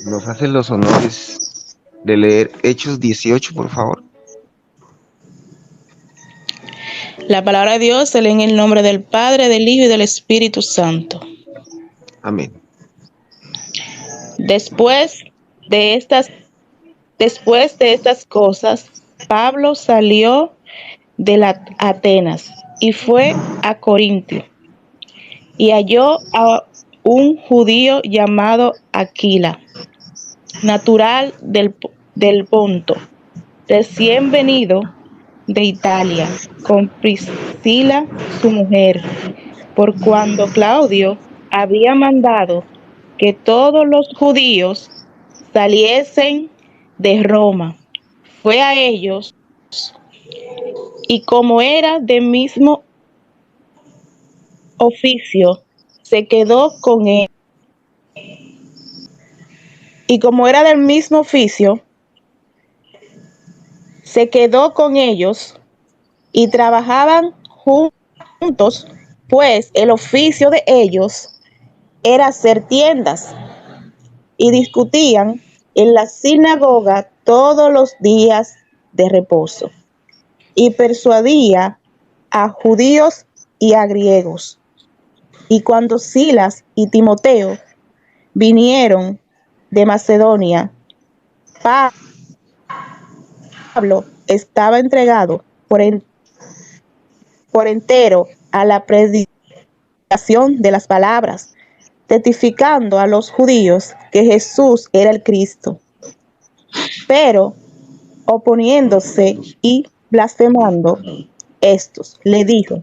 Nos hacen los honores de leer Hechos 18, por favor. La palabra de Dios se lee en el nombre del Padre, del Hijo y del Espíritu Santo. Amén. Después de estas cosas, Pablo salió de Atenas y fue a Corintio y halló a un judío llamado Aquila, natural del Ponto, recién venido de Italia, con Priscila su mujer, por cuando Claudio había mandado que todos los judíos saliesen de Roma. Fue a ellos, y como era del mismo oficio, se quedó con él. Y como era del mismo oficio, se quedó con ellos y trabajaban juntos, pues el oficio de ellos era hacer tiendas, y discutían en la sinagoga todos los días de reposo, y persuadía a judíos y a griegos. Y cuando Silas y Timoteo vinieron de Macedonia, Pablo estaba entregado por entero a la predicación de las palabras, testificando a los judíos que Jesús era el Cristo. Pero oponiéndose y blasfemando, estos le dijo: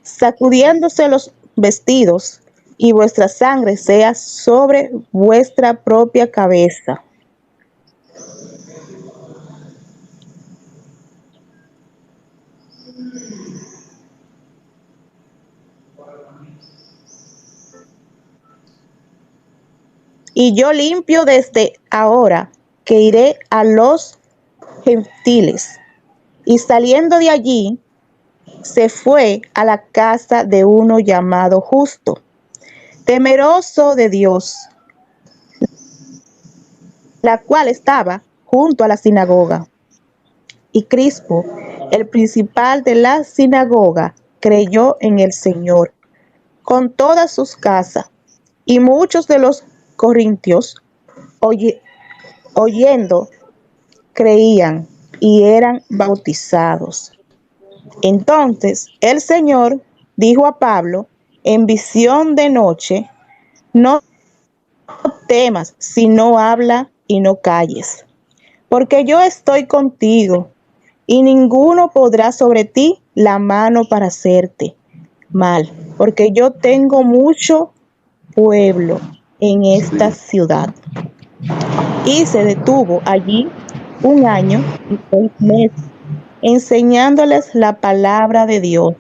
sacudiéndose los vestidos, y vuestra sangre sea sobre vuestra propia cabeza. Y yo limpio desde ahora, que iré a los gentiles. Y saliendo de allí, se fue a la casa de uno llamado Justo, temeroso de Dios, la cual estaba junto a la sinagoga. Y Crispo, el principal de la sinagoga, creyó en el Señor con todas sus casas. Y muchos de los corintios, oyendo, creían y eran bautizados. Entonces el Señor dijo a Pablo en visión de noche: no temas, sino habla y no calles, porque yo estoy contigo, y ninguno podrá sobre ti la mano para hacerte mal, porque yo tengo mucho pueblo en esta ciudad. Y se detuvo allí 1 año y 6 meses, enseñándoles la palabra de Dios.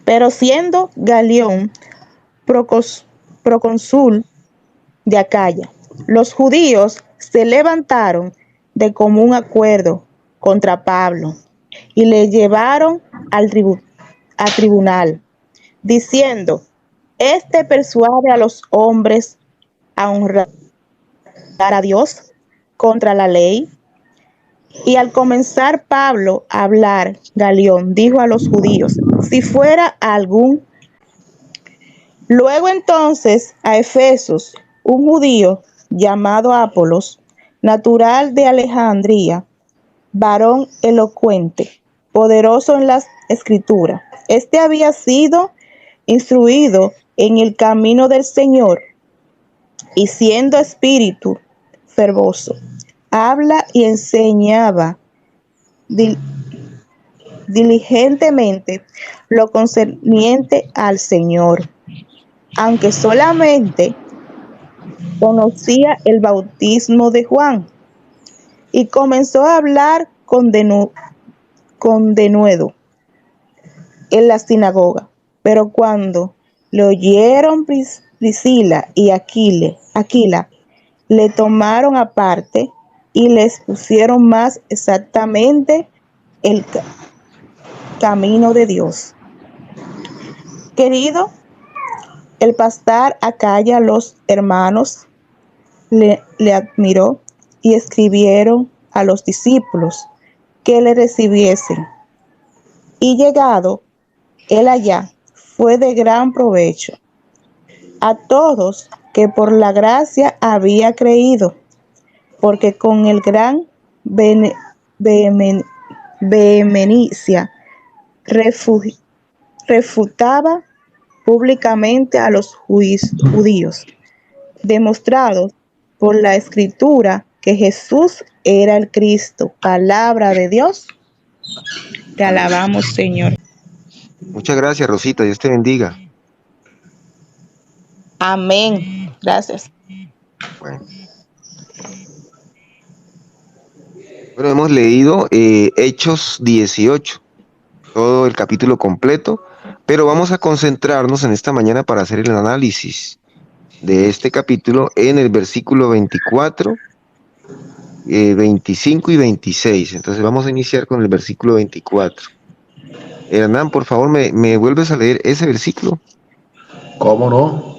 Pero siendo Galión procónsul de Acaya, los judíos se levantaron de común acuerdo contra Pablo y le llevaron al tribunal, diciendo: este persuade a los hombres a honrar a Dios contra la ley. Y al comenzar Pablo a hablar, Galión dijo a los judíos: si fuera algún. Luego entonces a Efesos, un judío llamado Apolos, natural de Alejandría, varón elocuente, poderoso en las escrituras. Este había sido instruido en el camino del Señor, y siendo espíritu fervoroso, habla y enseñaba diligentemente lo concerniente al Señor, aunque solamente conocía el bautismo de Juan. Y comenzó a hablar con denuedo en la sinagoga. Pero cuando le oyeron Priscila y Aquila, le tomaron aparte y le expusieron más exactamente el camino de Dios. Querido, El pastor Acaya, los hermanos le admiró y escribieron a los discípulos que le recibiesen. Y llegado él allá, fue de gran provecho a todos que por la gracia había creído, porque con el gran vehemencia refutaba públicamente a los judíos, demostrado por la escritura que Jesús era el Cristo, palabra de Dios. Te alabamos, Señor. Muchas gracias, Rosita. Dios te bendiga. Amén. Gracias. Bueno, hemos leído Hechos 18, todo el capítulo completo, pero vamos a concentrarnos en esta mañana para hacer el análisis de este capítulo en el versículo 24, 25 y 26. Entonces vamos a iniciar con el versículo 24. Hernán, por favor, ¿me vuelves a leer ese versículo? ¿Cómo no?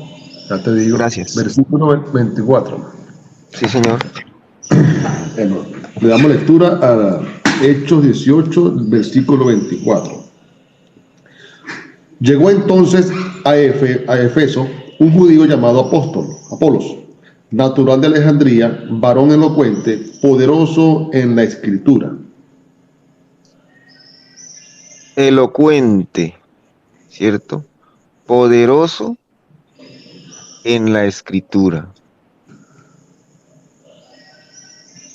Ya te digo. Gracias. Versículo 24. Sí, señor. Bueno, le damos lectura a Hechos 18, versículo 24. Llegó entonces a Efeso un judío llamado Apolos, natural de Alejandría, varón elocuente, poderoso en la escritura. Elocuente, ¿cierto? Poderoso en la escritura.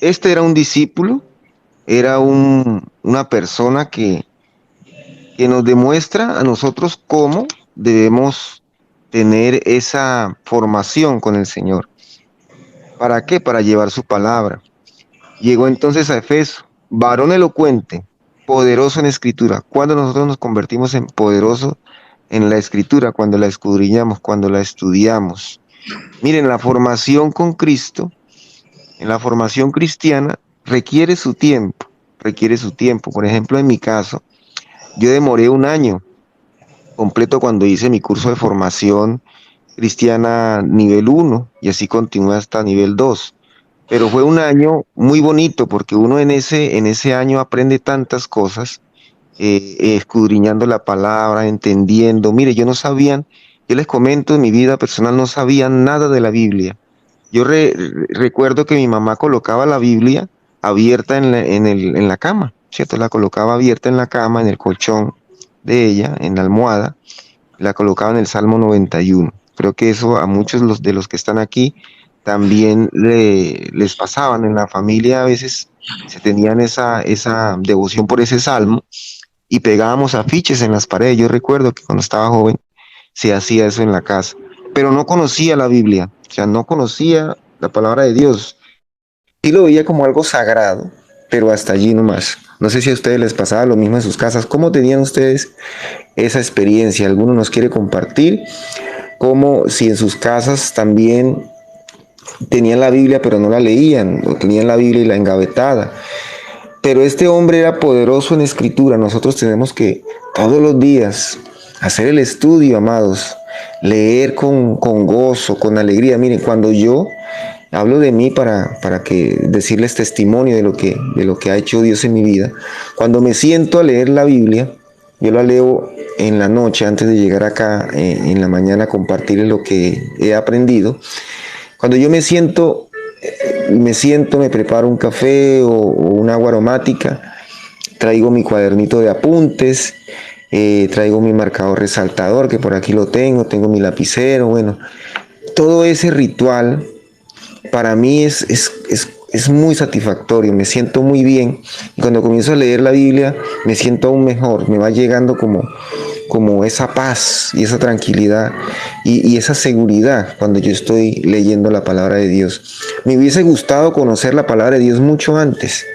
Este era un discípulo, era una persona que nos demuestra a nosotros cómo debemos tener esa formación con el Señor. ¿Para qué? Para llevar su palabra. Llegó entonces a Efeso, varón elocuente, poderoso en escritura. ¿Cuándo nosotros nos convertimos en poderoso en la escritura? Cuando la escudriñamos, cuando la estudiamos. Miren, la formación con Cristo, en la formación cristiana, requiere su tiempo. Por ejemplo, en mi caso, yo demoré un año completo cuando hice mi curso de formación cristiana nivel 1 y así continué hasta nivel 2. Pero fue un año muy bonito porque uno en ese año aprende tantas cosas, escudriñando la palabra, entendiendo. Mire, yo les comento, en mi vida personal no sabía nada de la Biblia. Yo recuerdo que mi mamá colocaba la Biblia abierta en la cama, ¿cierto? La colocaba abierta en la cama, en el colchón de ella, en la almohada, la colocaba en el Salmo 91. Creo que eso a muchos de los que están aquí también les pasaban. En la familia a veces se tenían esa devoción por ese salmo y pegábamos afiches en las paredes. Yo recuerdo que cuando estaba joven se hacía eso en la casa, pero no conocía la Biblia, o sea, no conocía la palabra de Dios. Sí lo veía como algo sagrado, pero hasta allí nomás. No sé si a ustedes les pasaba lo mismo en sus casas. ¿Cómo tenían ustedes esa experiencia? ¿Alguno nos quiere compartir? Como si en sus casas también tenían la Biblia pero no la leían, o tenían la Biblia y la engavetada. Pero este hombre era poderoso en escritura. Nosotros tenemos que todos los días hacer el estudio, amados, leer con gozo, con alegría. Miren, cuando yo hablo de mí para que decirles testimonio de lo que ha hecho Dios en mi vida, cuando me siento a leer la Biblia, yo la leo en la noche antes de llegar acá, en la mañana a compartirles lo que he aprendido. Cuando yo me siento, me preparo un café o un agua aromática, traigo mi cuadernito de apuntes, traigo mi marcador resaltador, que por aquí lo tengo mi lapicero. Bueno, todo ese ritual para mí es muy satisfactorio, me siento muy bien. Y cuando comienzo a leer la Biblia, me siento aún mejor, me va llegando como esa paz y esa tranquilidad y esa seguridad cuando yo estoy leyendo la palabra de Dios. Me hubiese gustado conocer la palabra de Dios mucho antes,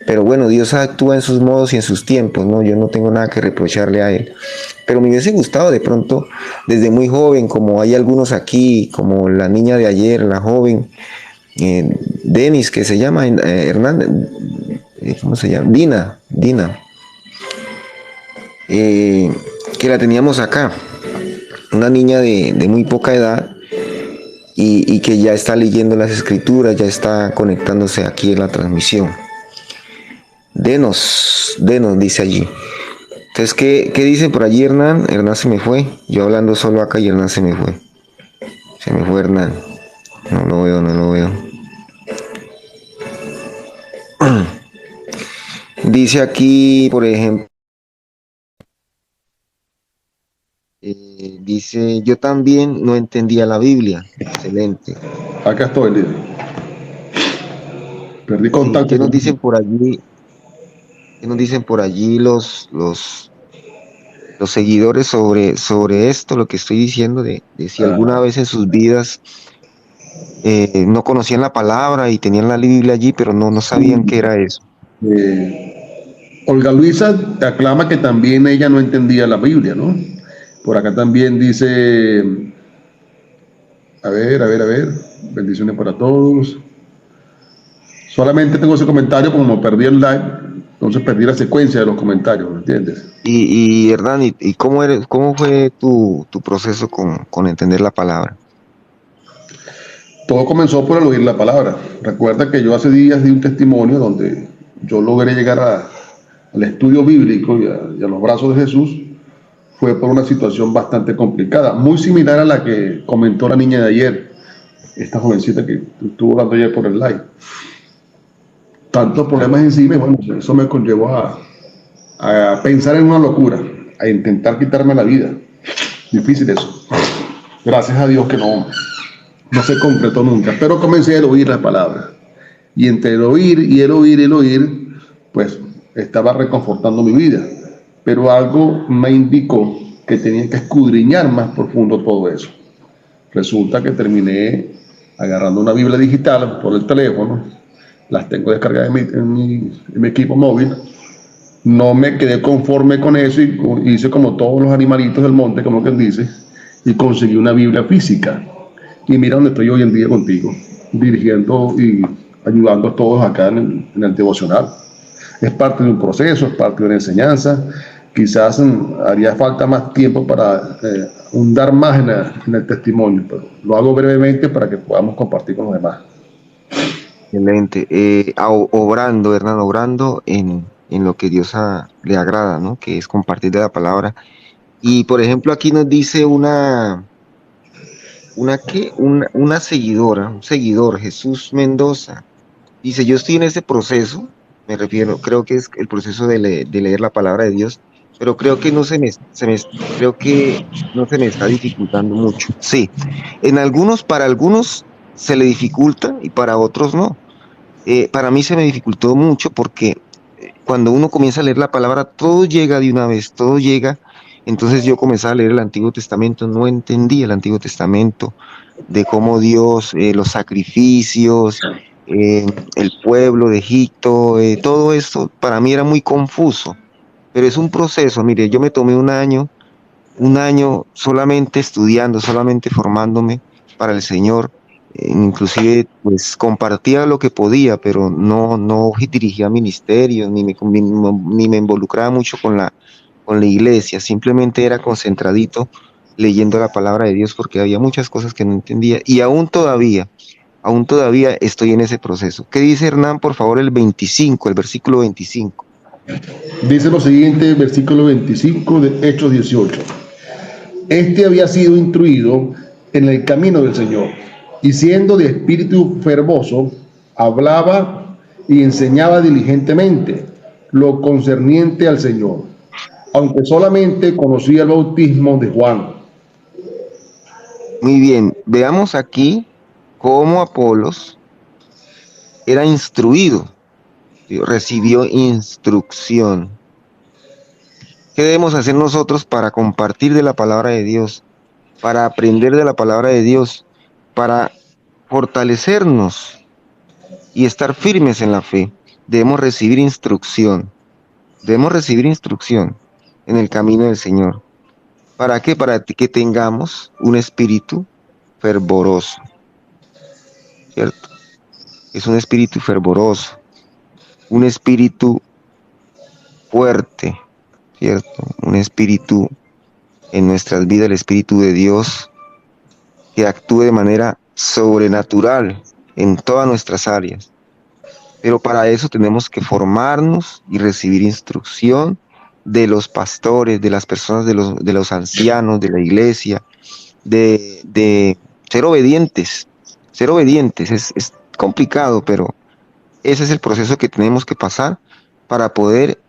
pero bueno, Dios actúa en sus modos y en sus tiempos, ¿no? Yo no tengo nada que reprocharle a Él. Pero me hubiese gustado de pronto, desde muy joven, como hay algunos aquí, como la niña de ayer, la joven Denis, que se llama Hernández, ¿cómo se llama? Dina. Que la teníamos acá. una niña de muy poca edad y que ya está leyendo las escrituras, ya está conectándose aquí en la transmisión. Denos, dice allí. Entonces, ¿qué dice por allí Hernán? Hernán se me fue. Yo hablando solo acá y Hernán se me fue. Se me fue Hernán. No lo veo, no lo veo. Dice aquí, por ejemplo, dice, yo también no entendía la Biblia. Excelente. Acá estoy, líder. Perdí Sí, contacto ¿qué nos con... dicen por allí? ¿Qué nos dicen por allí los seguidores sobre esto, lo que estoy diciendo, de si alguna vez en sus vidas no conocían la palabra y tenían la Biblia allí, pero no sabían qué era eso? Olga Luisa aclama que también ella no entendía la Biblia, ¿no? Por acá también dice, a ver, bendiciones para todos. Solamente tengo ese comentario, como perdí el live, entonces perdí la secuencia de los comentarios, ¿me entiendes? Y Hernán, ¿y cómo fue tu proceso con entender la palabra? Todo comenzó por el oír la palabra. Recuerda que yo hace días di un testimonio donde yo logré llegar al estudio bíblico y a los brazos de Jesús. Fue por una situación bastante complicada, muy similar a la que comentó la niña de ayer, esta jovencita que estuvo hablando ayer por el live. Tantos problemas encima, y bueno, eso me conllevó a pensar en una locura, a intentar quitarme la vida. Difícil eso. Gracias a Dios que no se concretó nunca, pero comencé a oír las palabras. Y entre el oír y el oír, pues estaba reconfortando mi vida. Pero algo me indicó que tenía que escudriñar más profundo todo eso. Resulta que terminé agarrando una Biblia digital por el teléfono, las tengo descargadas en mi equipo móvil. No me quedé conforme con eso y hice como todos los animalitos del monte, como quien dice, y conseguí una Biblia física. Y mira donde estoy hoy en día contigo, dirigiendo y ayudando a todos acá en el devocional. Es parte de un proceso, es parte de una enseñanza. Quizás haría falta más tiempo para ahondar más en el testimonio, pero lo hago brevemente para que podamos compartir con los demás. Excelente. Obrando, Hernán, obrando en lo que Dios le agrada, ¿no? Que es compartir de la palabra. Y por ejemplo, aquí nos dice una seguidora, un seguidor, Jesús Mendoza. Dice, yo estoy en ese proceso, me refiero, creo que es el proceso de leer la palabra de Dios, pero creo que creo que no se me está dificultando mucho. Sí, para algunos se le dificulta y para otros no. Para mí se me dificultó mucho porque cuando uno comienza a leer la palabra, todo llega de una vez, todo llega. Entonces yo comencé a leer el Antiguo Testamento, no entendí el Antiguo Testamento, de cómo Dios, los sacrificios, el pueblo de Egipto, todo esto para mí era muy confuso, pero es un proceso. Mire, yo me tomé un año solamente estudiando, solamente formándome para el Señor. Inclusive pues compartía lo que podía, pero no dirigía ministerios, ni me involucraba mucho con la iglesia, simplemente era concentradito leyendo la palabra de Dios porque había muchas cosas que no entendía y aún todavía estoy en ese proceso. ¿Qué dice Hernán, por favor, el versículo 25? Dice lo siguiente, versículo 25 de Hechos 18. Este había sido instruido en el camino del Señor, y siendo de espíritu fervoso, hablaba y enseñaba diligentemente lo concerniente al Señor, aunque solamente conocía el bautismo de Juan. Muy bien, veamos aquí cómo Apolos era instruido, recibió instrucción. ¿Qué debemos hacer nosotros para compartir de la palabra de Dios, para aprender de la palabra de Dios, para fortalecernos y estar firmes en la fe? Debemos recibir instrucción en el camino del Señor. ¿Para qué? Para que tengamos un espíritu fervoroso, ¿cierto? Es un espíritu fervoroso, un espíritu fuerte, ¿cierto? Un espíritu en nuestras vidas el Espíritu de Dios que actúe de manera sobrenatural en todas nuestras áreas. Pero para eso tenemos que formarnos y recibir instrucción de los pastores, de las personas, de los ancianos, de la iglesia, de ser obedientes. Es complicado, pero ese es el proceso que tenemos que pasar para poder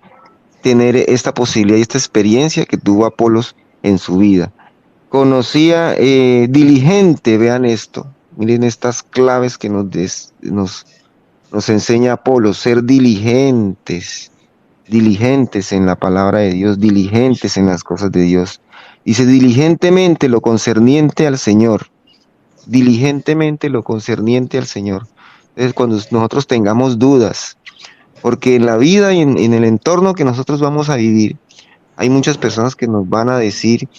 tener esta posibilidad y esta experiencia que tuvo Apolos en su vida. Conocía diligente, vean esto, miren estas claves que nos enseña Apolo, ser diligentes, diligentes en la palabra de Dios, diligentes en las cosas de Dios. Dice diligentemente lo concerniente al Señor, diligentemente lo concerniente al Señor. Entonces, cuando nosotros tengamos dudas, porque en la vida y en el entorno que nosotros vamos a vivir, hay muchas personas que nos van a decir,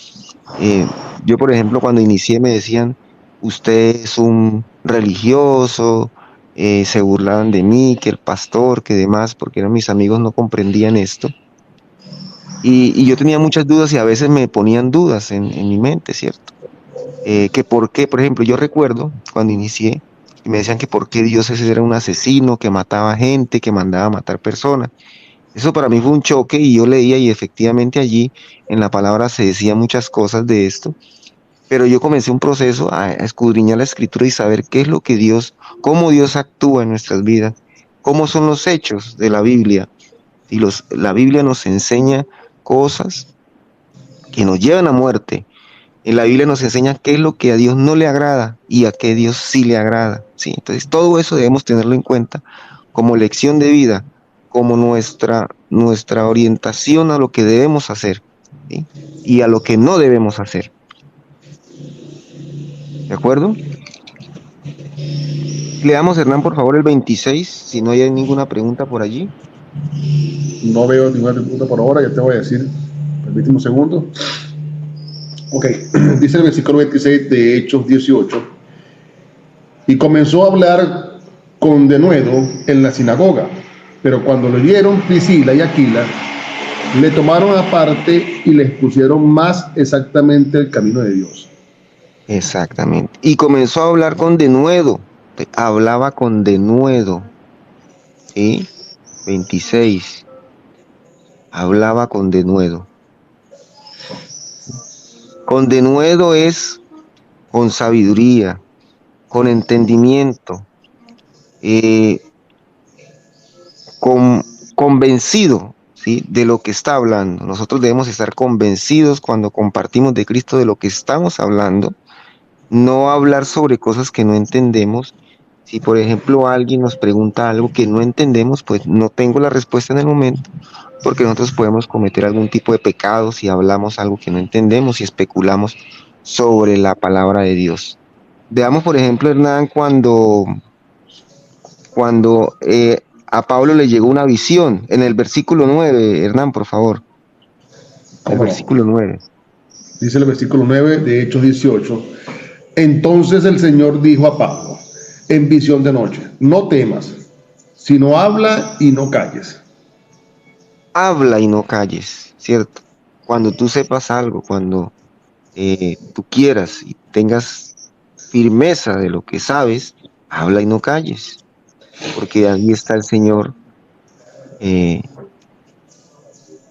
yo por ejemplo cuando inicié me decían, usted es un religioso, se burlaban de mí, que el pastor, que demás, porque eran mis amigos, no comprendían esto. Y yo tenía muchas dudas y a veces me ponían dudas en mi mente, ¿cierto? Que por qué, por ejemplo, yo recuerdo cuando inicié, me decían que por qué Dios ese era un asesino, que mataba gente, que mandaba a matar personas. Eso para mí fue un choque y yo leía y efectivamente allí en la palabra se decía muchas cosas de esto, pero yo comencé un proceso a escudriñar la escritura y saber qué es lo que Dios, cómo Dios actúa en nuestras vidas, cómo son los hechos de la Biblia. Y la Biblia nos enseña cosas que nos llevan a muerte. En la Biblia nos enseña qué es lo que a Dios no le agrada y a qué Dios sí le agrada, ¿sí? Entonces todo eso debemos tenerlo en cuenta como lección de vida, como nuestra orientación a lo que debemos hacer, ¿sí? Y a lo que no debemos hacer. ¿De acuerdo? Leamos, Hernán, por favor, el 26, si no hay ninguna pregunta por allí. No veo ninguna pregunta por ahora, ya te voy a decir. Permíteme un segundo. Ok, dice el versículo 26 de Hechos 18. Y comenzó a hablar con denuedo en la sinagoga, pero cuando lo oyeron Priscila y Aquila, le tomaron aparte y le expusieron más exactamente el camino de Dios. Exactamente. Y comenzó a hablar con denuedo, hablaba con denuedo, ¿sí? 26. Hablaba con denuedo. Con denuedo es con sabiduría, con entendimiento, convencido, ¿sí? De lo que está hablando. Nosotros debemos estar convencidos cuando compartimos de Cristo de lo que estamos hablando, no hablar sobre cosas que no entendemos. Si por ejemplo alguien nos pregunta algo que no entendemos, pues no tengo la respuesta en el momento, porque nosotros podemos cometer algún tipo de pecado si hablamos algo que no entendemos y especulamos sobre la palabra de Dios. Veamos, por ejemplo, Hernán, cuando a Pablo le llegó una visión, en el versículo 9, Hernán, por favor. El versículo 9. Dice el versículo 9 de Hechos 18. Entonces el Señor dijo a Pablo, en visión de noche, no temas, sino habla y no calles. Habla y no calles, ¿cierto? Cuando tú sepas algo, cuando tú quieras y tengas firmeza de lo que sabes, habla y no calles, porque ahí está el Señor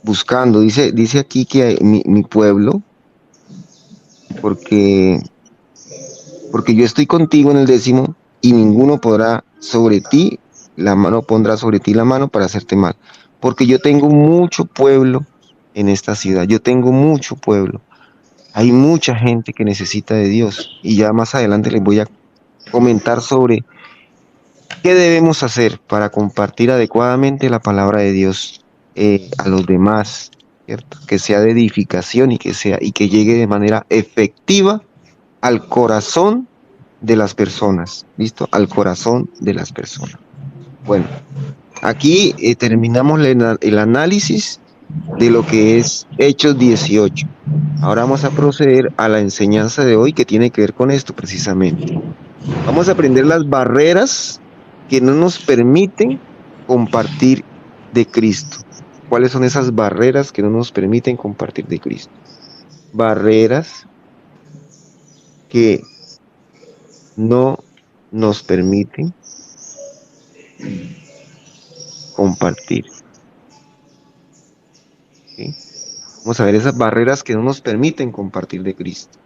buscando. Dice aquí que mi pueblo, porque yo estoy contigo en el 10 y ninguno podrá sobre ti la mano, pondrá sobre ti la mano para hacerte mal, porque yo tengo mucho pueblo en esta ciudad, yo tengo mucho pueblo, hay mucha gente que necesita de Dios y ya más adelante les voy a comentar sobre qué debemos hacer para compartir adecuadamente la palabra de Dios a los demás, ¿cierto? Que sea de edificación y que llegue de manera efectiva al corazón de las personas, ¿listo? Al corazón de las personas. Bueno, aquí terminamos el análisis de lo que es Hechos 18. Ahora vamos a proceder a la enseñanza de hoy que tiene que ver con esto precisamente. Vamos a aprender las barreras que no nos permiten compartir de Cristo. ¿Cuáles son esas barreras que no nos permiten compartir de Cristo? barreras que no nos permiten compartir. ¿Sí? Vamos a ver esas barreras que no nos permiten compartir de Cristo.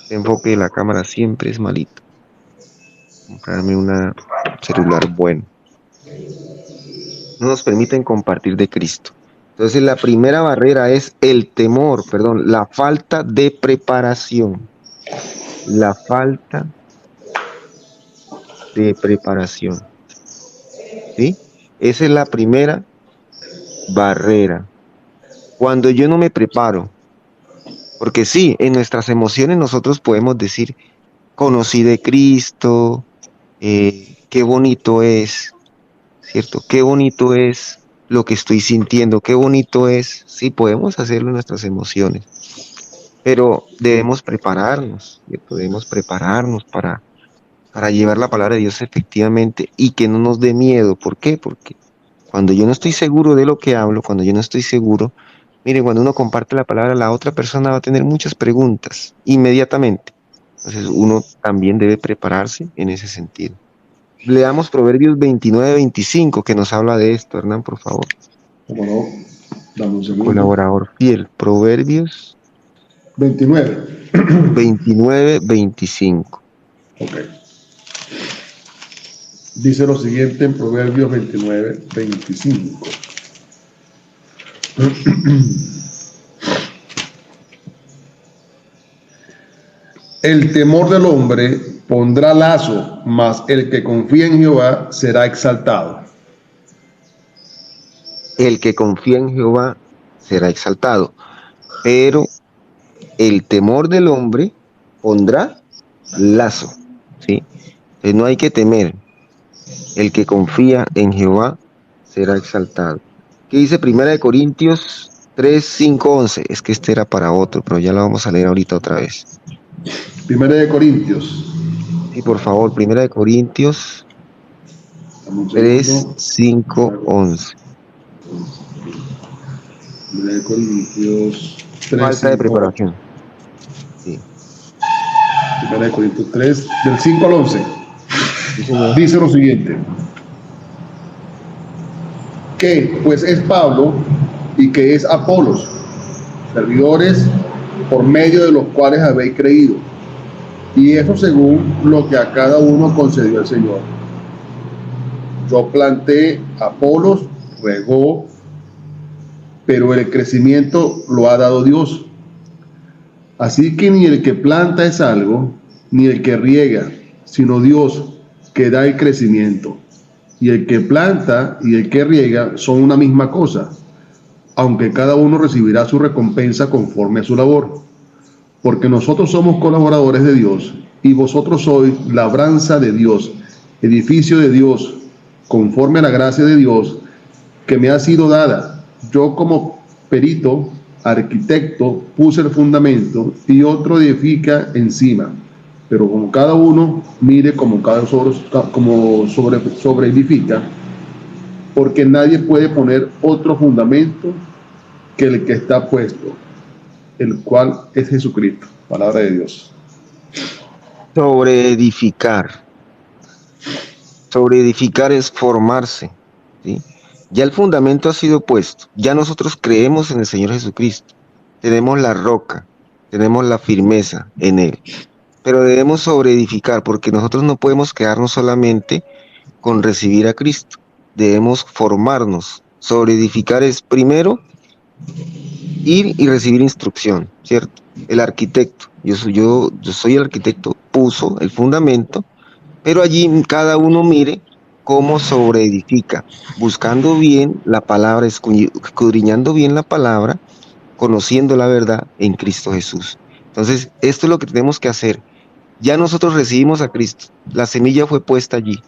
El enfoque de la cámara siempre es malito. Comprarme un celular bueno. No nos permiten compartir de Cristo. Entonces la primera barrera es el temor, la falta de preparación. La falta de preparación. ¿Sí? Esa es la primera barrera. Cuando yo no me preparo, porque sí, en nuestras emociones nosotros podemos decir, conocí de Cristo, qué bonito es, ¿cierto? Qué bonito es lo que estoy sintiendo, qué bonito es. Sí, podemos hacerlo en nuestras emociones, pero debemos prepararnos, ¿cierto? Debemos prepararnos para llevar la palabra de Dios efectivamente y que no nos dé miedo. ¿Por qué? Porque cuando yo no estoy seguro de lo que hablo, cuando yo no estoy seguro, miren, cuando uno comparte la palabra, la otra persona va a tener muchas preguntas inmediatamente. Entonces uno también debe prepararse en ese sentido. Leamos Proverbios 29-25, que nos habla de esto. Hernán, por favor. ¿Cómo no? Dame un segundo. Colaborador fiel. Proverbios 29. 29-25. Ok. Dice lo siguiente en Proverbios 29-25. El temor del hombre pondrá lazo, mas el que confía en Jehová será exaltado. El que confía en Jehová será exaltado, pero el temor del hombre pondrá lazo, ¿sí? Entonces no hay que temer. El que confía en Jehová será exaltado. ¿Qué dice 1 Corintios 3, 5, 11? Es que este era para otro, pero ya lo vamos a leer ahorita otra vez. 1 Corintios. Sí, por favor, 1 Corintios 3, 5, 11. 1 Corintios 3, Falta de preparación. Sí. 1 Corintios 3, del 5 al 11. Sí, señor. Dice lo siguiente. Que pues es Pablo y que es Apolos, servidores por medio de los cuales habéis creído, y eso según lo que a cada uno concedió el Señor. Yo planté, Apolos regó, pero el crecimiento lo ha dado Dios. Así que ni el que planta es algo, ni el que riega, sino Dios que da el crecimiento. Y el que planta y el que riega son una misma cosa, aunque cada uno recibirá su recompensa conforme a su labor. Porque nosotros somos colaboradores de Dios, y vosotros sois labranza de Dios, edificio de Dios, conforme a la gracia de Dios que me ha sido dada. Yo como perito, arquitecto, puse el fundamento y otro edifica encima. Pero como cada uno mire como sobre edifica, porque nadie puede poner otro fundamento que el que está puesto, el cual es Jesucristo. Palabra de Dios. Sobre edificar. Sobre edificar es formarse, ¿sí? Ya el fundamento ha sido puesto. Ya nosotros creemos en el Señor Jesucristo. Tenemos la roca, tenemos la firmeza en Él. Pero debemos sobreedificar, porque nosotros no podemos quedarnos solamente con recibir a Cristo. Debemos formarnos. Sobreedificar es primero ir y recibir instrucción, ¿cierto? El arquitecto, yo soy el arquitecto, puso el fundamento, pero allí cada uno mire cómo sobreedifica, buscando bien la palabra, escudriñando bien la palabra, conociendo la verdad en Cristo Jesús. Entonces, esto es lo que tenemos que hacer. Ya nosotros recibimos a Cristo, la semilla fue puesta allí.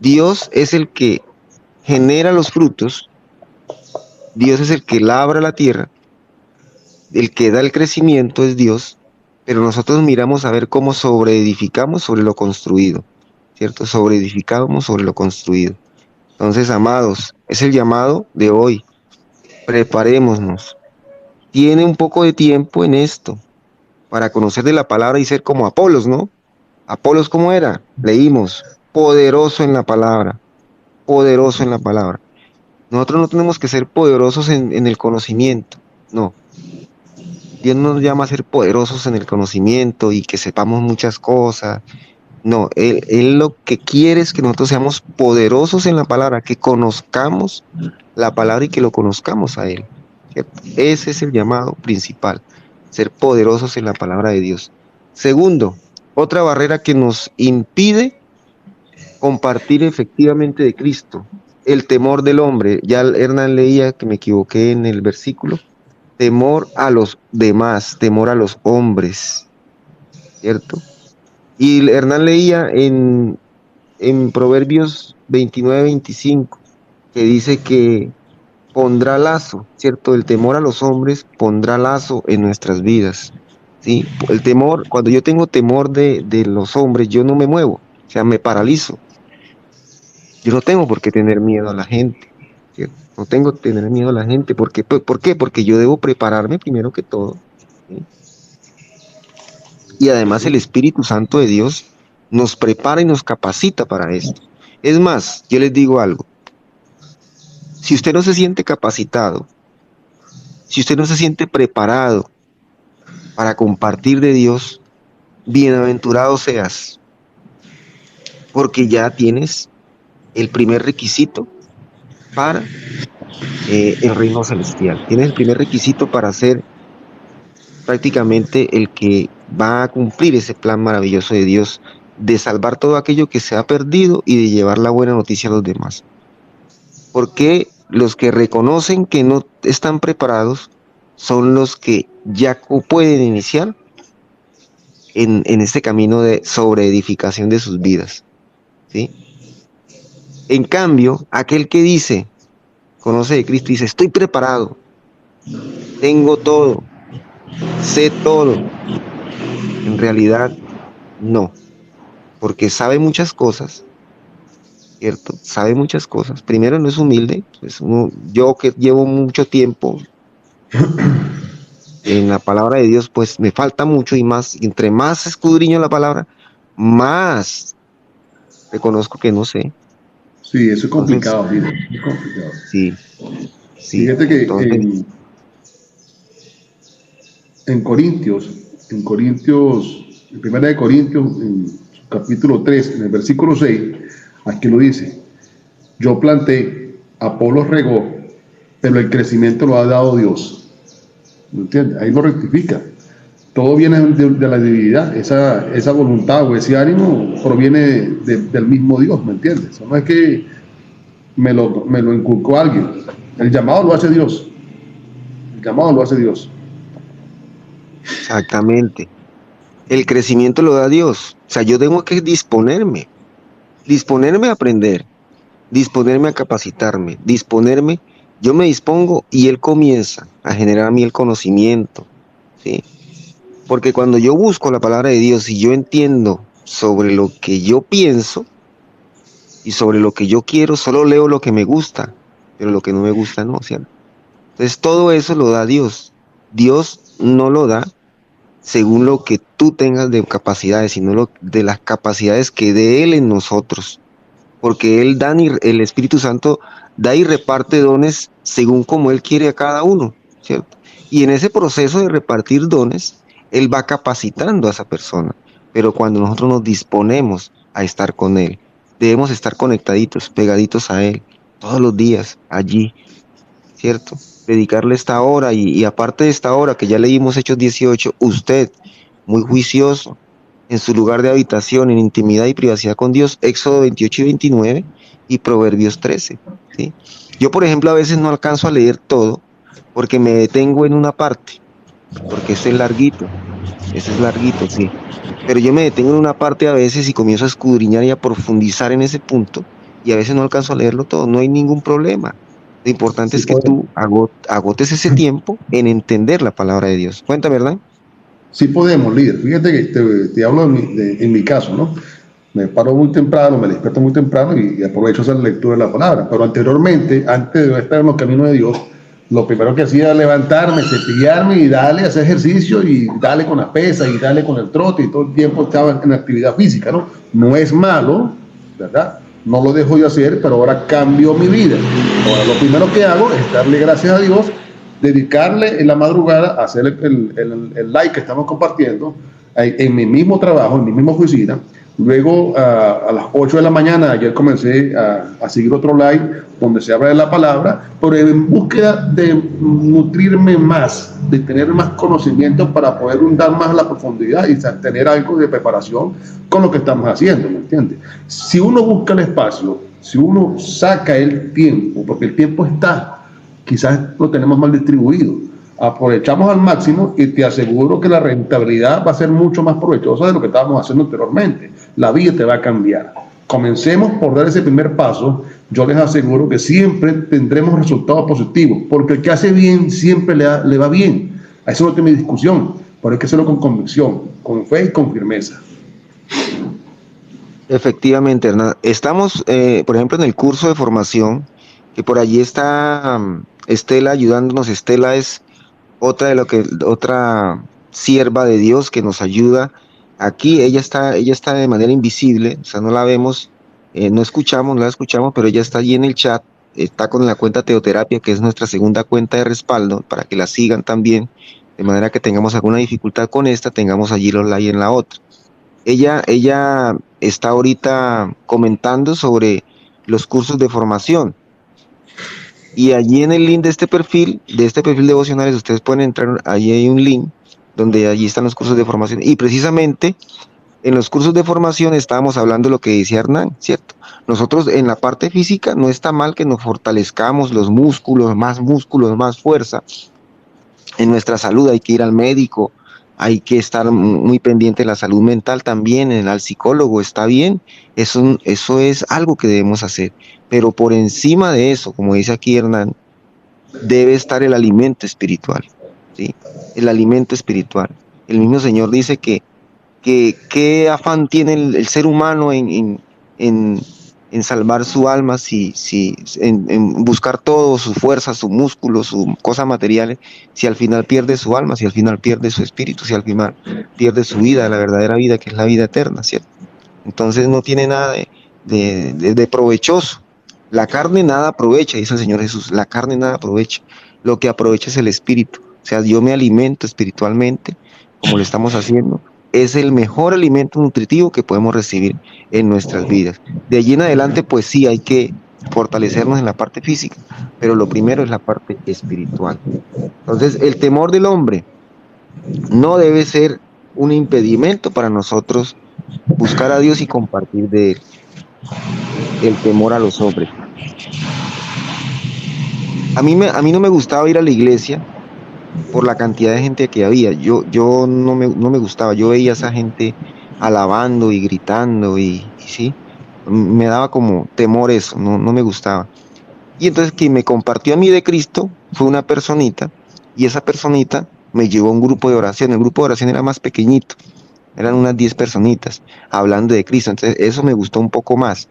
Dios es el que genera los frutos, Dios es el que labra la tierra, el que da el crecimiento es Dios, pero nosotros miramos a ver cómo sobreedificamos sobre lo construido, ¿cierto? Sobreedificamos sobre lo construido. Entonces, amados, es el llamado de hoy. Preparémonos, tiene un poco de tiempo en esto para conocer de la palabra y ser como Apolos, ¿no? Apolos, ¿cómo era? Leímos, poderoso en la palabra, poderoso en la palabra. Nosotros no tenemos que ser poderosos en el conocimiento, no. Dios no nos llama a ser poderosos en el conocimiento y que sepamos muchas cosas. No, él lo que quiere es que nosotros seamos poderosos en la palabra, que conozcamos la palabra y que lo conozcamos a Él, ¿cierto? Ese es el llamado principal, ser poderosos en la palabra de Dios. Segundo, otra barrera que nos impide compartir efectivamente de Cristo, el temor del hombre. Ya Hernán leía que me equivoqué en el versículo. Temor a los demás, temor a los hombres, ¿cierto? Y Hernán leía en Proverbios 29-25, que dice que pondrá lazo, ¿cierto? El temor a los hombres pondrá lazo en nuestras vidas, ¿sí? El temor, cuando yo tengo temor de los hombres, yo no me muevo, o sea, me paralizo. Yo no tengo por qué tener miedo a la gente, ¿cierto? No tengo que tener miedo a la gente. ¿Por qué? ¿Por qué? Porque yo debo prepararme primero que todo, ¿sí? Y además el Espíritu Santo de Dios nos prepara y nos capacita para esto. Es más, yo les digo algo. Si usted no se siente capacitado, si usted no se siente preparado para compartir de Dios, bienaventurado seas, porque ya tienes el primer requisito para el reino celestial. Tienes el primer requisito para ser prácticamente el que va a cumplir ese plan maravilloso de Dios, de salvar todo aquello que se ha perdido y de llevar la buena noticia a los demás. Porque los que reconocen que no están preparados son los que ya pueden iniciar en este camino de sobreedificación de sus vidas, ¿sí? En cambio, aquel que dice, conoce de Cristo y dice, estoy preparado, tengo todo, sé todo, en realidad no, porque sabe muchas cosas, ¿cierto? Sabe muchas cosas. Primero, no es humilde, pues yo que llevo mucho tiempo en la palabra de Dios, pues me falta mucho y más, entre más escudriño la palabra, más reconozco que no sé. Sí, eso es Entonces, complicado, mira, es complicado. sí, sí. Fíjate que Entonces, en Corintios, en Primera de Corintios, en su capítulo 3, en el versículo 6, aquí lo dice: yo planté, Apolos regó, pero el crecimiento lo ha dado Dios. ¿Me entiendes? Ahí lo rectifica. Todo viene de la divinidad, esa voluntad o ese ánimo proviene del mismo Dios, ¿me entiendes? Eso no es que me lo inculcó alguien. El llamado lo hace Dios. El llamado lo hace Dios. exactamente. El crecimiento lo da Dios. O sea, yo tengo que disponerme a aprender, disponerme a capacitarme, yo me dispongo y Él comienza a generar a mí el conocimiento, ¿sí? Porque cuando yo busco la palabra de Dios y yo entiendo sobre lo que yo pienso y sobre lo que yo quiero, solo leo lo que me gusta, pero lo que no me gusta no, ¿cierto? Entonces todo eso lo da Dios. Dios no lo da según lo que tú tengas de capacidades, sino de las capacidades que dé Él en nosotros. Porque el Espíritu Santo da y reparte dones según como Él quiere a cada uno, ¿cierto? Y en ese proceso de repartir dones, Él va capacitando a esa persona. Pero cuando nosotros nos disponemos a estar con Él, debemos estar conectaditos, pegaditos a Él, todos los días, allí, ¿cierto? Dedicarle esta hora y aparte de esta hora que ya leímos Hechos 18, usted, muy juicioso, en su lugar de habitación, en intimidad y privacidad con Dios, Éxodo 28 y 29 y Proverbios 13, ¿sí? Yo, por ejemplo, a veces no alcanzo a leer todo porque me detengo en una parte, porque ese es larguito, sí. Pero yo me detengo en una parte a veces y comienzo a escudriñar y a profundizar en ese punto y a veces no alcanzo a leerlo todo, no hay ningún problema. Lo importante Sí es que podemos, tú agotes ese tiempo en entender la palabra de Dios. Cuéntame, ¿verdad? sí podemos, líder. Fíjate que te hablo en mi caso, ¿no? Me paro muy temprano, me despierto muy temprano y aprovecho esa lectura de la palabra. Pero anteriormente, antes de estar en los caminos de Dios, Lo primero que hacía era levantarme, cepillarme y darle a hacer ejercicio y darle con la pesa y darle con el trote, y todo el tiempo estaba en actividad física, ¿no? No es malo, ¿verdad? No lo dejo de hacer, pero ahora cambio mi vida. Ahora lo primero que hago es darle gracias a Dios, dedicarle en la madrugada a hacer el like que estamos compartiendo en mi mismo trabajo, en mi misma oficina. Luego, a las 8 de la mañana, ayer comencé a seguir otro live donde se habla de la palabra, pero en búsqueda de nutrirme más, de tener más conocimiento para poder dar más a la profundidad y tener algo de preparación con lo que estamos haciendo, ¿me entiendes? Si uno busca el espacio, si uno saca el tiempo, porque el tiempo está, quizás lo tenemos mal distribuido, aprovechamos al máximo y te aseguro que la rentabilidad va a ser mucho más provechosa de lo que estábamos haciendo anteriormente. La vida te va a cambiar. Comencemos por dar ese primer paso. Yo les aseguro que siempre tendremos resultados positivos, porque el que hace bien siempre le va bien. A eso no tiene discusión, pero hay que hacerlo con convicción, con fe y con firmeza. Efectivamente, Hernán. Estamos, por ejemplo, en el curso de formación, que por allí está Estela ayudándonos. Estela es otra sierva de Dios que nos ayuda. Aquí ella está de manera invisible, o sea, no la vemos, no la escuchamos, pero ella está allí en el chat, está con la cuenta Teoterapia, que es nuestra segunda cuenta de respaldo, para que la sigan también, de manera que tengamos alguna dificultad con esta, tengamos allí los likes en la otra. Ella está ahorita comentando sobre los cursos de formación. Y allí en el link de este perfil devocionales, ustedes pueden entrar, allí hay un link donde allí están los cursos de formación. Y precisamente en los cursos de formación estábamos hablando de lo que decía Hernán, ¿cierto? Nosotros en la parte física no está mal que nos fortalezcamos los músculos, más fuerza. En nuestra salud hay que ir al médico, hay que estar muy pendiente de la salud mental también, al psicólogo, está bien, eso es algo que debemos hacer, pero por encima de eso, como dice aquí Hernán, debe estar el alimento espiritual, ¿sí? El alimento espiritual. El mismo Señor dice que qué afán tiene el ser humano en salvar su alma, en buscar todo, su fuerza, su músculo, sus cosas materiales, si al final pierde su alma, si al final pierde su espíritu, si al final pierde su vida, la verdadera vida, que es la vida eterna, ¿cierto? Entonces no tiene nada de provechoso. La carne nada aprovecha, dice el Señor Jesús, la carne nada aprovecha, lo que aprovecha es el espíritu. O sea, yo me alimento espiritualmente, como lo estamos haciendo, es el mejor alimento nutritivo que podemos recibir en nuestras vidas. De allí en adelante, pues sí, hay que fortalecernos en la parte física, pero lo primero es la parte espiritual. Entonces, el temor del hombre no debe ser un impedimento para nosotros buscar a Dios y compartir de Él. El temor a los hombres. A mí no me gustaba ir a la iglesia por la cantidad de gente que había. Yo no me gustaba. Yo veía a esa gente alabando y gritando y sí, me daba como temor eso, no me gustaba. Y entonces quien me compartió a mí de Cristo fue una personita, y esa personita me llevó a un grupo de oración. El grupo de oración era más pequeñito, eran unas 10 personitas hablando de Cristo. Entonces eso me gustó un poco más.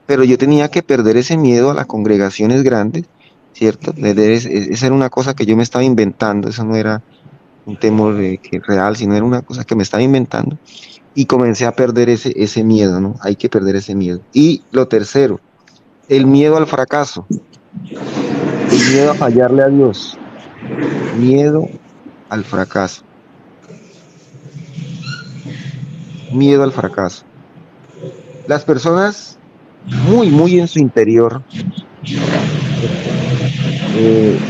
Pero yo tenía que perder ese miedo a las congregaciones grandes, ¿cierto? Esa era una cosa que yo me estaba inventando, eso no era un temor real, sino era una cosa que me estaba inventando. Y comencé a perder ese miedo, ¿no? Hay que perder ese miedo. Y lo tercero, el miedo al fracaso, el miedo a fallarle a Dios, miedo al fracaso, miedo al fracaso. Las personas muy en su interior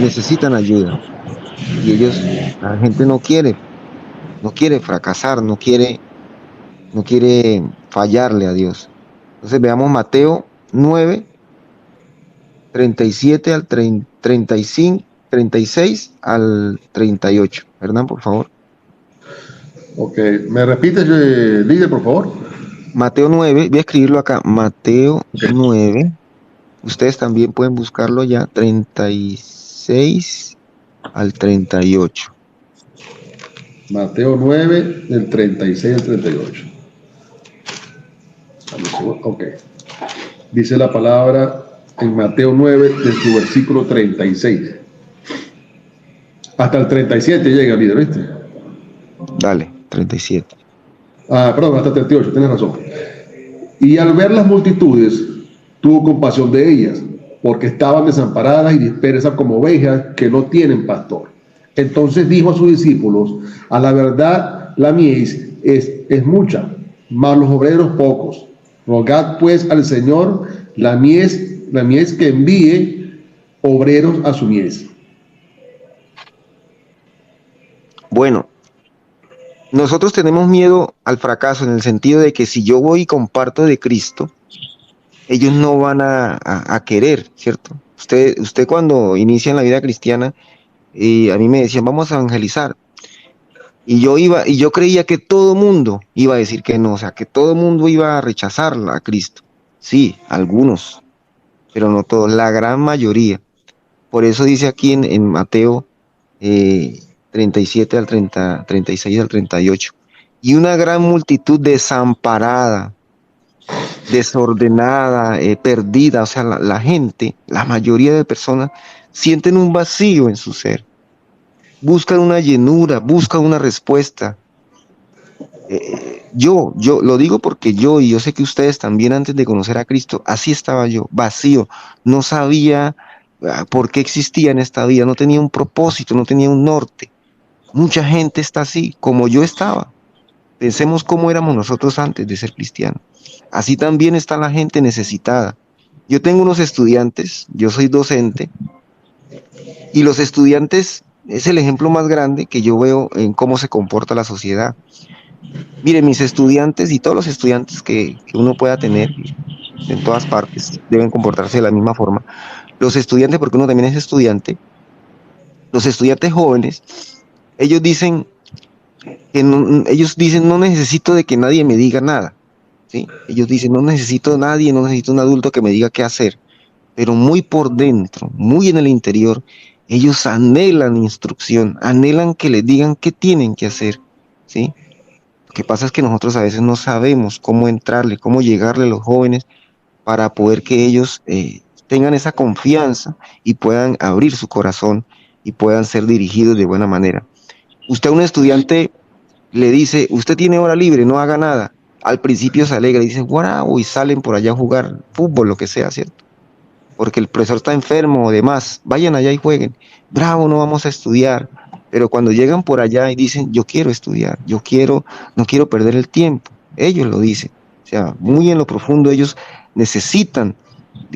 necesitan ayuda, y la gente no quiere fracasar, no quiere fallarle a Dios. Entonces veamos Mateo 9, 37 al 35, 36 al 38. Hernán, por favor. Ok, ¿me repites, líder, por favor? Mateo 9, voy a escribirlo acá, Mateo 9, ustedes también pueden buscarlo ya, 36 al 38. Mateo 9, del 36 al 38. Ok. Dice la palabra en Mateo 9, de su versículo 36. Hasta el 37 llega, líder, ¿viste? Dale, 37. Perdón, hasta 38, tienes razón. Y al ver las multitudes, tuvo compasión de ellas, porque estaban desamparadas y dispersas como ovejas que no tienen pastor. Entonces dijo a sus discípulos: a la verdad, la mies es mucha, mas los obreros pocos. Rogad pues al Señor la mies que envíe obreros a su mies. Bueno, nosotros tenemos miedo al fracaso en el sentido de que si yo voy y comparto de Cristo, ellos no van a querer, ¿cierto? Usted cuando inicia en la vida cristiana, a mí me decían, vamos a evangelizar. Y yo creía que todo mundo iba a decir que no, o sea, que todo mundo iba a rechazar a Cristo. Sí, algunos, pero no todos, la gran mayoría. Por eso dice aquí en Mateo 37 al 30, 36 al 38. Y una gran multitud desamparada, desordenada, perdida, o sea, la gente, la mayoría de personas sienten un vacío en su ser, buscan una llenura, buscan una respuesta. Yo lo digo porque y yo sé que ustedes también antes de conocer a Cristo, así estaba yo, vacío, no sabía por qué existía en esta vida, no tenía un propósito, no tenía un norte. Mucha gente está así, como yo estaba. Pensemos cómo éramos nosotros antes de ser cristianos. Así también está la gente necesitada. Yo tengo unos estudiantes, yo soy docente, y los estudiantes es el ejemplo más grande que yo veo en cómo se comporta la sociedad. Miren, mis estudiantes y todos los estudiantes que uno pueda tener en todas partes deben comportarse de la misma forma. Los estudiantes, porque uno también es estudiante, los estudiantes jóvenes, ellos dicen no necesito de que nadie me diga nada, ¿sí? Ellos dicen, no necesito a nadie, no necesito un adulto que me diga qué hacer, pero muy por dentro, muy en el interior, ellos anhelan instrucción, anhelan que les digan qué tienen que hacer, ¿sí? Lo que pasa es que nosotros a veces no sabemos cómo entrarle, cómo llegarle a los jóvenes para poder que ellos tengan esa confianza y puedan abrir su corazón y puedan ser dirigidos de buena manera. Usted a un estudiante le dice, usted tiene hora libre, no haga nada. Al principio se alegra y dice, wow, y salen por allá a jugar fútbol, lo que sea, ¿cierto? Porque el profesor está enfermo o demás, vayan allá y jueguen. Bravo, no vamos a estudiar. Pero cuando llegan por allá y dicen, yo quiero estudiar, no quiero perder el tiempo, ellos lo dicen. O sea, muy en lo profundo ellos necesitan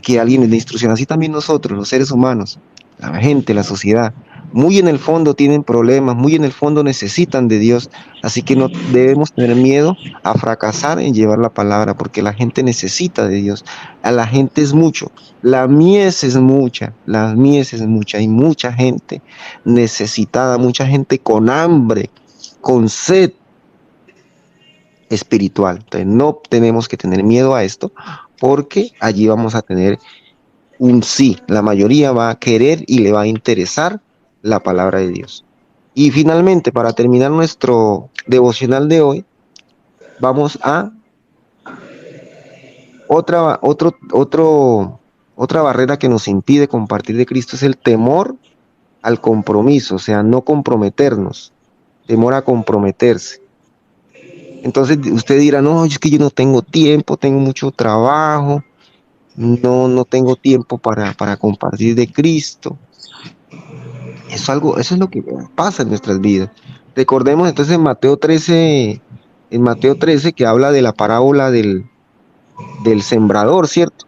que alguien les dé instrucción. Así también nosotros, los seres humanos, la gente, la sociedad, muy en el fondo tienen problemas, muy en el fondo necesitan de Dios. Así que no debemos tener miedo a fracasar en llevar la palabra, porque la gente necesita de Dios. A la gente es mucho. La mies es mucha, hay mucha gente necesitada, mucha gente con hambre, con sed espiritual. Entonces no tenemos que tener miedo a esto, porque allí vamos a tener un sí. La mayoría va a querer y le va a interesar la palabra de Dios. Y finalmente, para terminar nuestro devocional de hoy, vamos a otra barrera que nos impide compartir de Cristo, es el temor al compromiso, o sea, no comprometernos, temor a comprometerse. Entonces usted dirá, no, es que yo no tengo tiempo, tengo mucho trabajo, no tengo tiempo para compartir de Cristo. Eso es lo que pasa en nuestras vidas. Recordemos entonces en Mateo 13, que habla de la parábola del sembrador, ¿cierto?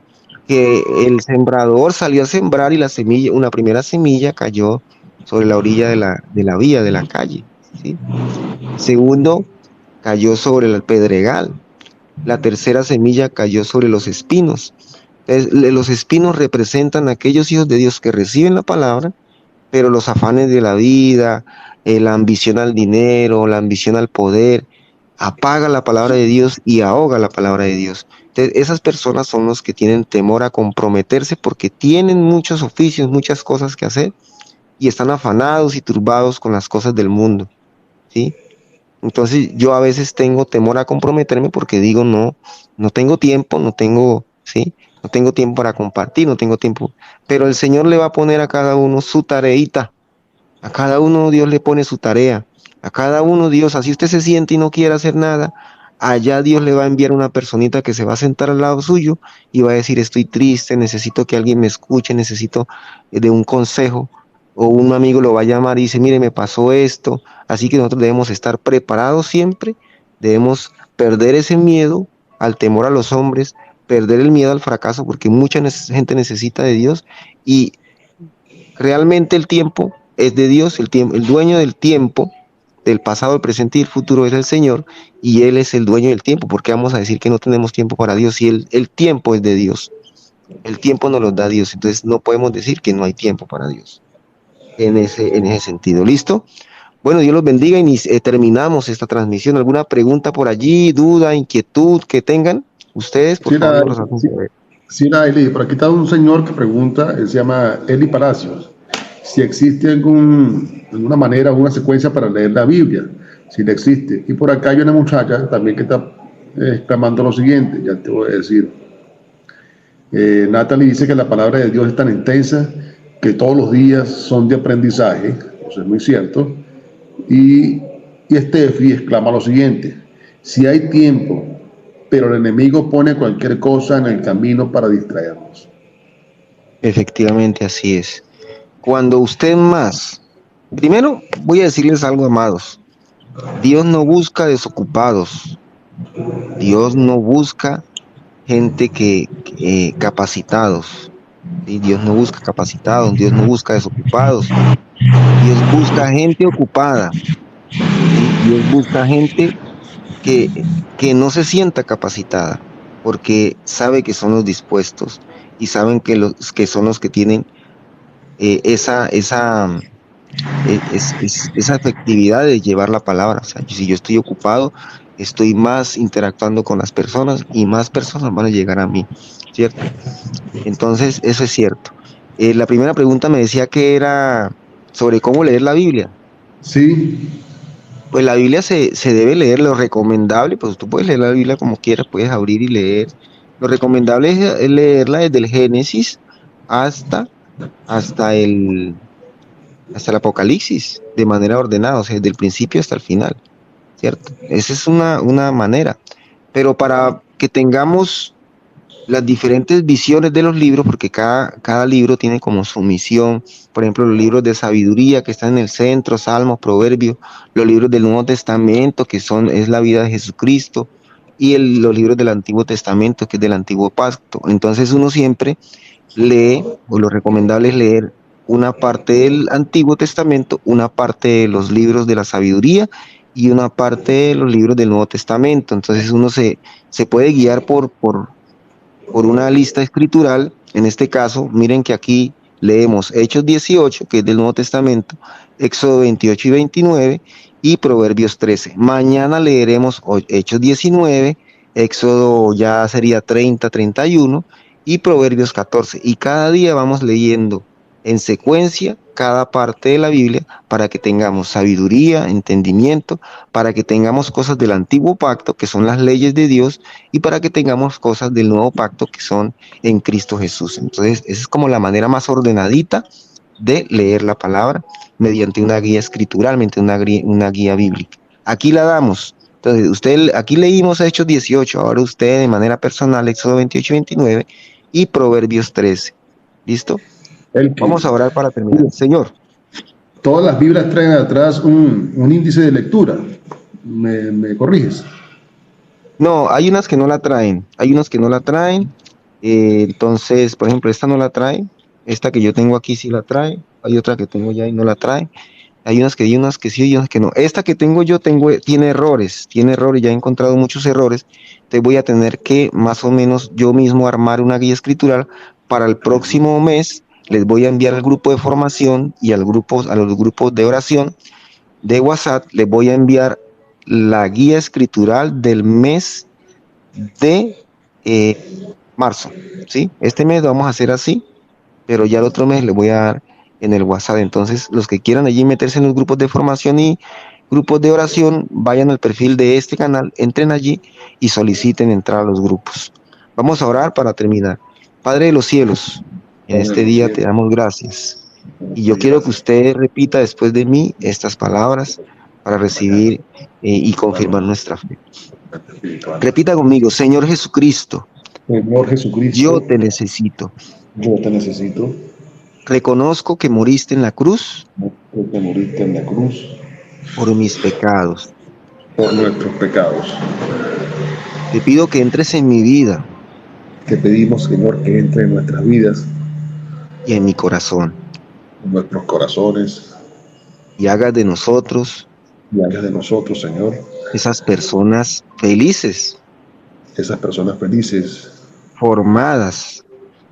Que el sembrador salió a sembrar y una primera semilla cayó sobre la orilla de la vía, de la calle, ¿sí? Segundo, cayó sobre el pedregal. La tercera semilla cayó sobre los espinos. Entonces, los espinos representan a aquellos hijos de Dios que reciben la palabra, pero los afanes de la vida, la ambición al dinero, la ambición al poder, apaga la palabra de Dios y ahoga la palabra de Dios. Entonces, esas personas son los que tienen temor a comprometerse porque tienen muchos oficios, muchas cosas que hacer y están afanados y turbados con las cosas del mundo, ¿sí? Entonces, yo a veces tengo temor a comprometerme porque digo, no tengo tiempo, ¿sí? No tengo tiempo para compartir, no tengo tiempo. Pero el Señor le va a poner a cada uno su tareita A cada uno Dios le pone su tarea. A cada uno Dios, así usted se siente y no quiere hacer nada, allá Dios le va a enviar una personita que se va a sentar al lado suyo y va a decir, estoy triste, necesito que alguien me escuche, necesito de un consejo. O un amigo lo va a llamar y dice, mire, me pasó esto. Así que nosotros debemos estar preparados siempre, debemos perder ese miedo al temor a los hombres, perder el miedo al fracaso, porque mucha gente necesita de Dios y realmente el tiempo es de Dios, el dueño del tiempo, del pasado, el presente y el futuro es el Señor, y Él es el dueño del tiempo. ¿Por qué vamos a decir que no tenemos tiempo para Dios si el tiempo es de Dios? El tiempo nos lo da Dios, entonces no podemos decir que no hay tiempo para Dios en ese sentido. ¿Listo? Bueno, Dios los bendiga y terminamos esta transmisión. ¿Alguna pregunta por allí, duda, inquietud que tengan ustedes? Por Sí, favor, nos los hacen saber. sí, Eli, por aquí está un señor que pregunta, él se llama Eli Palacios, si existe alguna manera, alguna secuencia para leer la Biblia, si le existe. Y por acá hay una muchacha también que está exclamando lo siguiente, ya te voy a decir. Natalie dice que la palabra de Dios es tan intensa que todos los días son de aprendizaje, eso es muy cierto. Y Steffi exclama lo siguiente, si hay tiempo, pero el enemigo pone cualquier cosa en el camino para distraernos. Efectivamente, así es. Cuando usted más, primero voy a decirles algo, amados. Dios no busca desocupados. Dios no busca gente capacitados. ¿Sí? Dios no busca capacitados. Dios no busca desocupados. Dios busca gente ocupada. ¿Sí? Dios busca gente que no se sienta capacitada, porque sabe que son los dispuestos y saben que son los que tienen esa efectividad de llevar la palabra. O sea, si yo estoy ocupado, estoy más interactuando con las personas y más personas van a llegar a mí, ¿cierto? Entonces, eso es cierto. La primera pregunta me decía que era sobre cómo leer la Biblia. Sí. Pues la Biblia se debe leer, lo recomendable, pues tú puedes leer la Biblia como quieras, puedes abrir y leer. Lo recomendable es leerla desde el Génesis hasta, hasta el, hasta el Apocalipsis, de manera ordenada, o sea, desde el principio hasta el final, ¿cierto? Esa es una manera. Pero para que tengamos las diferentes visiones de los libros, porque cada libro tiene como su misión. Por ejemplo, los libros de sabiduría que están en el centro, Salmos, Proverbios, los libros del Nuevo Testamento, es la vida de Jesucristo, y los libros del Antiguo Testamento, que es del Antiguo Pacto. Entonces uno siempre lee, o lo recomendable es leer una parte del Antiguo Testamento, una parte de los libros de la sabiduría y una parte de los libros del Nuevo Testamento. Entonces uno se puede guiar por una lista escritural. En este caso, miren que aquí leemos Hechos 18, que es del Nuevo Testamento, Éxodo 28 y 29 y Proverbios 13. Mañana leeremos Hechos 19, Éxodo ya sería 30, 31 y Proverbios 14. Y cada día vamos leyendo en secuencia cada parte de la Biblia para que tengamos sabiduría, entendimiento, para que tengamos cosas del antiguo pacto, que son las leyes de Dios, y para que tengamos cosas del nuevo pacto, que son en Cristo Jesús. Entonces, esa es como la manera más ordenadita de leer la palabra, mediante una guía escritural, mediante una guía bíblica. Aquí la damos. Entonces, aquí leímos Hechos 18, ahora usted de manera personal, Éxodo 28 y 29 y Proverbios 13. ¿Listo? Vamos a orar para terminar. Señor. Todas las Biblias traen atrás un índice de lectura. ¿Me corriges? No, hay unas que no la traen. Entonces, por ejemplo, esta no la trae. Esta que yo tengo aquí sí la trae. Hay otra que tengo ya y no la trae. Hay unas que sí y unas que no. Esta que tengo yo tiene errores. Ya he encontrado muchos errores. Entonces voy a tener que más o menos yo mismo armar una guía escritural para el próximo mes. Les voy a enviar al grupo de formación y a los grupos de oración de WhatsApp. Les voy a enviar la guía escritural del mes de marzo, ¿sí? Este mes lo vamos a hacer así, pero ya el otro mes les voy a dar en el WhatsApp. Entonces, los que quieran allí meterse en los grupos de formación y grupos de oración, vayan al perfil de este canal, entren allí y soliciten entrar a los grupos. Vamos a orar para terminar. Padre de los cielos, en este día te damos gracias. Y yo quiero que usted repita después de mí estas palabras para recibir y confirmar nuestra fe. Espiritual. Repita conmigo: Señor Jesucristo, Señor Jesucristo, yo te necesito. yo te necesito, Reconozco que moriste en la cruz porque moriste en la cruz por mis pecados. por nuestros pecados. Te pido que entres en mi vida Te pedimos, Señor, que entre en nuestras vidas, y en mi corazón en nuestros corazones, y hagas de nosotros y hagas de nosotros, Señor, esas personas felices, esas personas felices, formadas,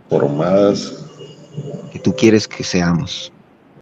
formadas, que tú quieres que seamos.